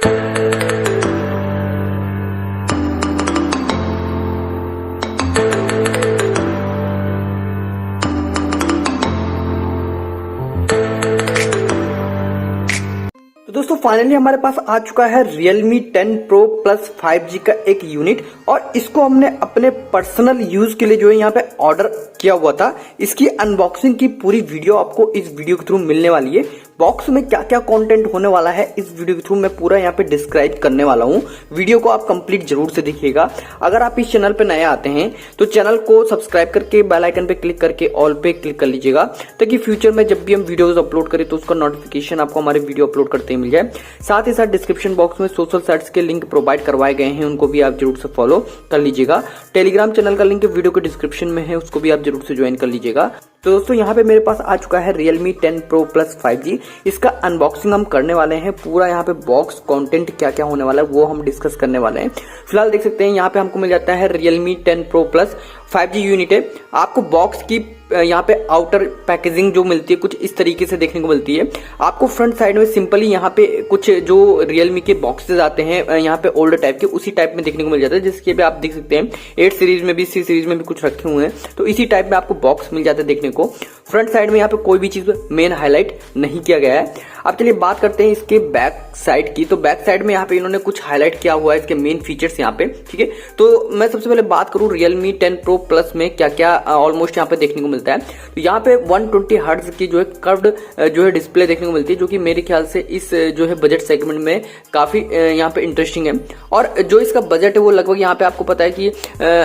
तो दोस्तों फाइनली हमारे पास आ चुका है Realme 10 Pro Plus 5G का एक यूनिट और इसको हमने अपने पर्सनल यूज के लिए जो है यहाँ पे ऑर्डर किया हुआ था। इसकी अनबॉक्सिंग की पूरी वीडियो आपको इस वीडियो के थ्रू मिलने वाली है। बॉक्स में क्या क्या कंटेंट होने वाला है इस वीडियो के थ्रू मैं पूरा यहाँ पे डिस्क्राइब करने वाला हूँ। वीडियो को आप कंप्लीट जरूर से देखिएगा। अगर आप इस चैनल पे नए आते हैं तो चैनल को सब्सक्राइब करके बेल आइकन पे क्लिक करके ऑल पे क्लिक कर लीजिएगा, ताकि फ्यूचर में जब भी हम वीडियोस अपलोड करें तो उसका नोटिफिकेशन आपको हमारे वीडियो अपलोड करते ही मिल जाए। साथ ही साथ डिस्क्रिप्शन बॉक्स में सोशल साइट्स के लिंक प्रोवाइड करवाए गए हैं, उनको भी आप जरूर से फॉलो कर लीजिएगा। टेलीग्राम चैनल का लिंक वीडियो के डिस्क्रिप्शन में है, उसको भी आप जरूर से ज्वाइन कर लीजिएगा। तो दोस्तों यहाँ पे मेरे पास आ चुका है Realme 10 Pro Plus 5G। इसका अनबॉक्सिंग हम करने वाले हैं। पूरा यहाँ पे बॉक्स कंटेंट क्या क्या होने वाला है वो हम डिस्कस करने वाले हैं। फिलहाल देख सकते हैं यहाँ पे हमको मिल जाता है Realme 10 Pro Plus 5G unit है। आपको बॉक्स की यहाँ पे आउटर पैकेजिंग जो मिलती है कुछ इस तरीके से देखने को मिलती है। आपको फ्रंट साइड में सिंपली यहाँ पे कुछ जो Realme के बॉक्सेस आते हैं यहाँ पे ओल्ड टाइप के, उसी टाइप में देखने को मिल जाता है, जिसके भी आप देख सकते हैं 8 सीरीज में भी, C सीरीज में भी कुछ रखे हुए हैं। तो इसी टाइप में आपको बॉक्स मिल जाता है देखने को। फ्रंट साइड में यहाँ पे कोई भी चीज मेन हाईलाइट नहीं किया गया है। अब चलिए बात करते हैं इसके बैक साइड की। तो बैक साइड में यहाँ पे इन्होंने कुछ हाईलाइट किया हुआ है इसके मेन फीचर्स यहाँ पे, ठीक है। तो मैं सबसे पहले बात करूँ Realme 10 Pro Plus में क्या क्या ऑलमोस्ट यहाँ पे देखने को मिलता है। तो यहाँ पे 120 हर्ट्ज की जो है कर्व्ड जो है डिस्प्ले देखने को मिलती है, जो कि मेरे ख्याल से इस जो है बजट सेगमेंट में काफी यहाँ पे इंटरेस्टिंग है। और जो इसका बजट है वो लगभग यहाँ पे आपको पता है कि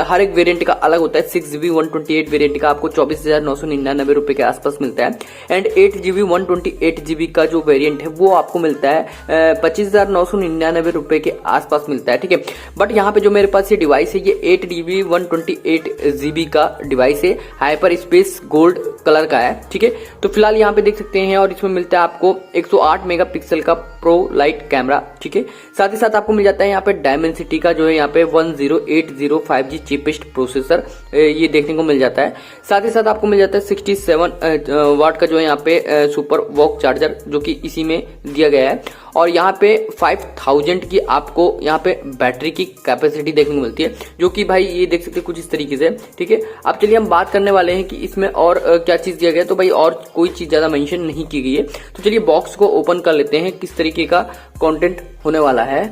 हर एक वेरिएंट का अलग होता है। 6GB 128 वेरिएंट का आपको 24,999 रुपए के आसपास मिलता है, एंड 8GB 128GB का जो वेरिएंट है वो आपको मिलता है 25,999 रुपए के आसपास मिलता है, ठीक है। बट यहाँ पे जो मेरे पास ये डिवाइस है ये 8GB 128GB का डिवाइस है, हाइपर स्पेस गोल्ड कलर का है, ठीक है। तो फिलहाल यहाँ पे देख सकते हैं, और इसमें मिलता है आपको 108 मेगापिक्सल का प्रो लाइट कैमरा, ठीक है। साथ ही साथ आपको मिल जाता है यहाँ पे डायमेंसिटी का जो है यहाँ पे 1080 5G चीपेस्ट प्रोसेसर ये देखने को मिल जाता है। साथ ही साथ आपको मिल जाता है 67 वाट का जो है यहाँ पे सुपर वॉक चार्जर, जो कि इसी में दिया गया है। और यहाँ पे 5000 की आपको यहाँ पे बैटरी की कैपेसिटी देखने को मिलती है, जो कि भाई ये देख सकते हैं कुछ इस तरीके से, ठीक है। अब चलिए हम बात करने वाले हैं कि इसमें और क्या चीज दिया गया है। तो भाई और कोई चीज ज्यादा मेंशन नहीं की गई है। तो चलिए बॉक्स को ओपन कर लेते हैं, किस तरीके का कंटेंट होने वाला है।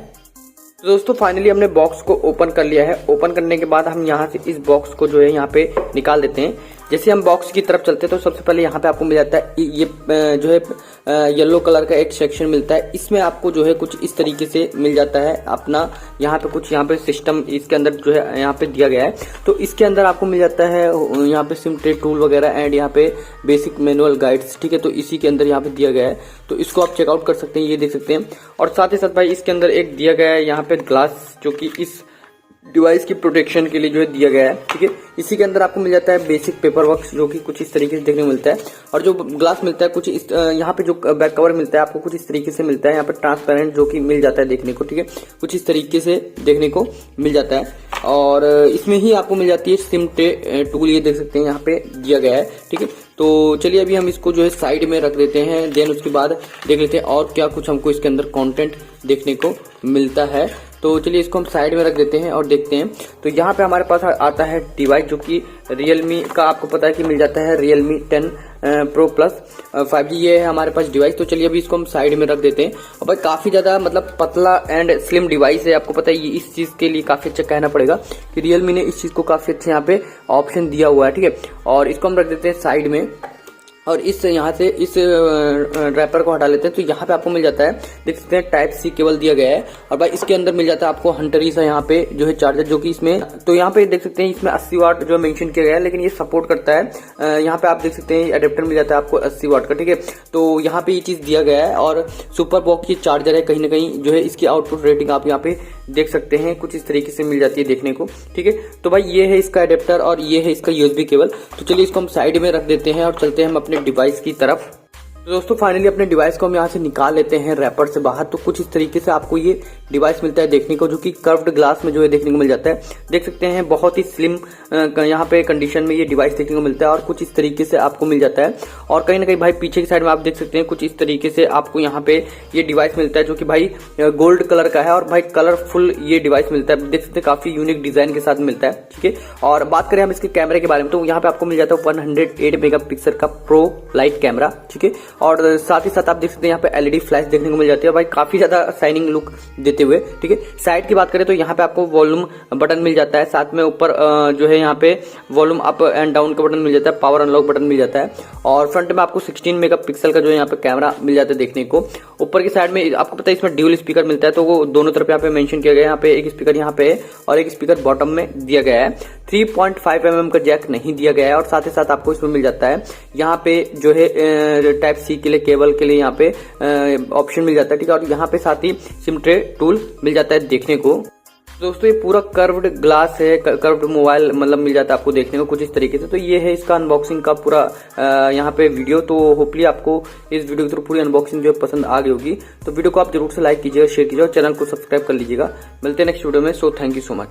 तो दोस्तों फाइनली हमने बॉक्स को ओपन कर लिया है। ओपन करने के बाद हम यहाँ से इस बॉक्स को जो है यहाँ पे निकाल देते हैं। जैसे हम बॉक्स की तरफ चलते हैं तो सबसे पहले यहाँ पे आपको मिल जाता है ये जो है येलो कलर का एक सेक्शन मिलता है। इसमें आपको जो है कुछ इस तरीके से मिल जाता है अपना यहाँ पे कुछ यहाँ पे सिस्टम इसके अंदर जो है यहाँ पे दिया गया है। तो इसके अंदर आपको मिल जाता है यहाँ पे सिम ट्रे टूल वगैरह एंड यहाँ पे बेसिक मैनुअल गाइड्स, ठीक है। तो इसी के अंदर यहाँ पे दिया गया है, तो इसको आप चेकआउट कर सकते हैं, ये देख सकते हैं। और साथ ही साथ भाई इसके अंदर एक दिया गया है यहाँ पे ग्लास, जो कि इस डिवाइस की प्रोटेक्शन के लिए जो है दिया गया है, ठीक है। इसी के अंदर आपको मिल जाता है बेसिक पेपर वर्क, जो कि कुछ इस तरीके से देखने को मिलता है। और जो ग्लास मिलता है कुछ इस यहाँ पे जो बैक कवर मिलता है आपको कुछ इस तरीके से मिलता है, यहाँ पे ट्रांसपेरेंट जो कि मिल जाता है देखने को, ठीक है। कुछ इस तरीके से देखने को मिल जाता है। और इसमें ही आपको मिल जाती है सिम ट्रे टूल, ये देख सकते हैं यहाँ पे दिया गया है, ठीक है। तो चलिए अभी हम इसको जो है साइड में रख देते हैं, देन उसके बाद देख लेते हैं और क्या कुछ हमको इसके अंदर कंटेंट देखने को मिलता है। तो चलिए इसको हम साइड में रख देते हैं और देखते हैं। तो यहाँ पे हमारे पास आता है डिवाइस, जो कि Realme का आपको पता है कि मिल जाता है Realme 10 Pro Plus 5G, ये है हमारे पास डिवाइस। तो चलिए अभी इसको हम साइड में रख देते हैं। और भाई काफी ज्यादा मतलब पतला एंड स्लिम डिवाइस है, आपको पता है ये इस चीज के लिए काफी अच्छा कहना पड़ेगा कि Realme ने इस चीज को काफी अच्छे यहाँ पे ऑप्शन दिया हुआ है, ठीक है। और इसको हम रख देते हैं साइड में, और इस यहाँ से इस रैपर को हटा लेते हैं। तो यहाँ पे आपको मिल जाता है, देख सकते हैं टाइप सी केबल दिया गया है। और भाई इसके अंदर मिल जाता है आपको हंटरी सा यहाँ पे जो है चार्जर, जो कि इसमें तो यहाँ पे देख सकते हैं इसमें 80 वाट जो मेंशन किया गया है, लेकिन ये सपोर्ट करता है। यहाँ पे आप देख सकते हैं अडेप्टर मिल जाता है आपको 80 वाट का, ठीक है। तो यहाँ पे ये चीज दिया गया है। और सुपर बॉक्स की चार्जर है, कहीं ना कहीं जो है इसकी आउटपुट रेटिंग आप यहाँ पे देख सकते हैं, कुछ इस तरीके से मिल जाती है देखने को, ठीक है। तो भाई ये है इसका अडेप्टर और ये है इसका USB केबल। तो चलिए इसको हम साइड में रख देते हैं और चलते हैं हम अपने डिवाइस की तरफ। तो दोस्तों फाइनली अपने डिवाइस को हम यहाँ से निकाल लेते हैं रैपर से बाहर। तो कुछ इस तरीके से आपको ये डिवाइस मिलता है देखने को, जो कि कर्व्ड ग्लास में जो है देखने को मिल जाता है। देख सकते हैं बहुत ही स्लिम यहाँ पे कंडीशन में ये डिवाइस देखने को मिलता है और कुछ इस तरीके से आपको मिल जाता है। और कहीं ना कहीं भाई पीछे की साइड में आप देख सकते हैं कुछ इस तरीके से आपको यहाँ पे ये डिवाइस मिलता है, जो कि भाई गोल्ड कलर का है और भाई कलरफुल ये डिवाइस मिलता है। देख सकते हैं काफी यूनिक डिजाइन के साथ मिलता है, ठीक है। और बात करें हम इसके कैमरे के बारे में, तो यहाँ पे आपको मिल जाता है 108 मेगापिक्सल का प्रो लाइट कैमरा, ठीक है। और साथ ही साथ आप देख सकते हैं यहाँ पे एलईडी फ्लैश देखने को मिल जाती है भाई, काफी ज्यादा शाइनिंग लुक देते हुए, ठीक है। साइड की बात करें तो यहाँ पे आपको वॉल्यूम बटन मिल जाता है, साथ में ऊपर जो है यहाँ पे वॉल्यूम अप एंड डाउन का बटन मिल जाता है, पावर अनलॉक बटन मिल जाता है। और फ्रंट में आपको 16 मेगापिक्सल का जो है यहाँ पे कैमरा मिल जाता है देखने को। ऊपर की साइड में आपको पता है इसमें ड्यूल स्पीकर मिलता है, तो वो दोनों तरफ यहाँ पे मेंशन किया गया है। यहाँ पे एक स्पीकर यहाँ पे और एक स्पीकर बॉटम में दिया गया है। 3.5 mm का जैक नहीं दिया गया है। और साथ ही साथ आपको इसमें मिल जाता है यहाँ पे जो है टाइप सी के लिए केबल के लिए यहाँ पे ऑप्शन मिल जाता है, ठीक है। और यहाँ पे साथ ही सिम ट्रे टूल मिल जाता है देखने को। दोस्तों ये पूरा कर्व्ड ग्लास है, कर्व्ड मोबाइल मतलब मिल जाता है आपको देखने को कुछ इस तरीके से। तो ये है इसका अनबॉक्सिंग का पूरा यहाँ पे वीडियो। तो होपली आपको इस वीडियो की पूरी अनबॉक्सिंग जो है पसंद आ गई होगी। तो वीडियो को आप जरूर से लाइक कीजिएगा, शेयर कीजिएगा और चैनल को सब्सक्राइब कर लीजिएगा। मिलते हैं नेक्स्ट वीडियो में। So thank you so much.